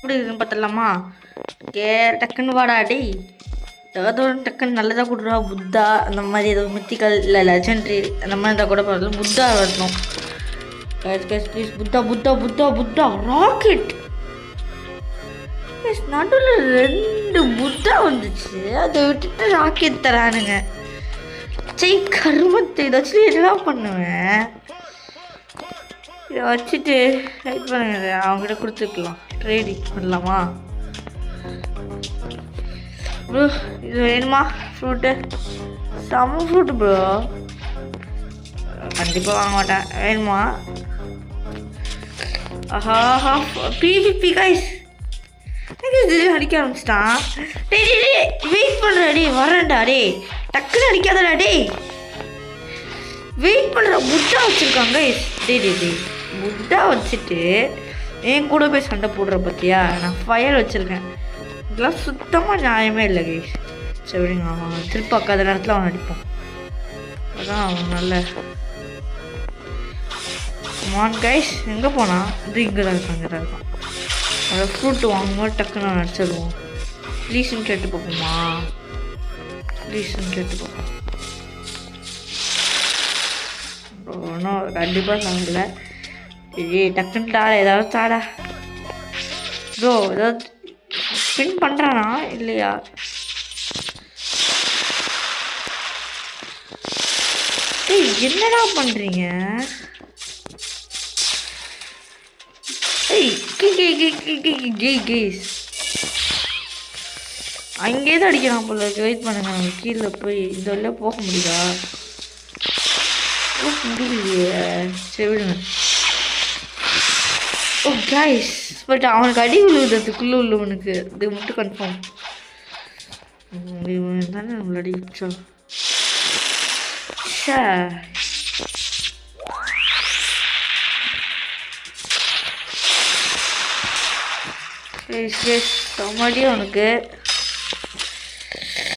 எப்படி இருக்குன்னு பார்த்துடலாமா? டக்குன்னு வாடா டே. ஏதாவது ஒரு டக்குன்னு நல்லதாக கொடுறா. புத்தா அந்த மாதிரி ஏதோ மித்திக்கல் இல்லை லெஜெண்ட்ரி அந்த மாதிரி இருந்தால் கூட பரவாயில்ல. புத்தா வரணும் ப்ளீஸ். புத்தா புத்தா புத்தா புத்தா ராக்கெட். நடுவில் 2 புத்தா வந்துச்சு. அதை விட்டுட்டு ராக்கெட் தரானுங்க. கருமத்தை இதை வச்சு என்ன பண்ணுவேன்? இதை வச்சுட்டு வெயிட் பண்ணுங்க, அவங்ககிட்ட கொடுத்துக்கலாம். ட்ரேடிங் பண்ணலாமா ப்ரோ? இது வேணுமா ஃப்ரூட்டு? செம்ம ஃப்ரூட்டு ப்ரோ, கண்டிப்பாக வாங்க மாட்டேன். வேணுமா? ஆஹா பிவிபி கைஸ் அடிக்க ஆரம்பிச்சிட்டான். டே வெயிட் பண்ணுறா டே, வரேன்டா டே, டக்குன்னு அடிக்காதடா டே, வெயிட் பண்ணுற. புட்டா வச்சுருக்காங்க டே புட்டா வச்சுட்டு என் கூட போய் சண்டை போடுற பார்த்தியா? நான் ஃபயர் வச்சுருக்கேன். இதெல்லாம் சுத்தமாக நியாயமே இல்லை கைஸ். சரிங்க, அவன் திருப்பாக்காத நேரத்தில் அவன் அடிப்போம். அதான் அவன் நல்ல மான் கைஸ். எங்கே போனான்? இது இங்கே தான் இருக்கான். அதை ஃப்ரூட்டு வாங்கும்போது டக்குன்னு நான் அடிச்சிடுவோம். ப்ளீஸ்ன்னு கேட்டு பார்ப்போமா? ப்ளீஸ்ன்னு கேட்டு பார்ப்போம். ஒன்றும் கண்டிப்பாக சாப்பிடல. டக்குன்னு தாடா, ஏதாவது தாடா ப்ரோ. ஏதாவது ஸ்பின் பண்ணுறானா இல்லையா? என்னடா பண்ணுறீங்க? அங்கேயே தான் அடிக்கிறான் போல. வெயிட் பண்ணுங்க, நம்ம கீழே போய் இந்த வழியா போக முடியுதா? முடியலையே. சரி விடுங்க. ஓ கைஸ், பட் அவனுக்கு அடி விழுவுறதுக்குள்ளே உள்ளவனுக்கு இது மட்டும் கன்ஃபார்ம். இவன் தானே நம்மள அடிச்சோம். சரி சமாடி அவனுக்கு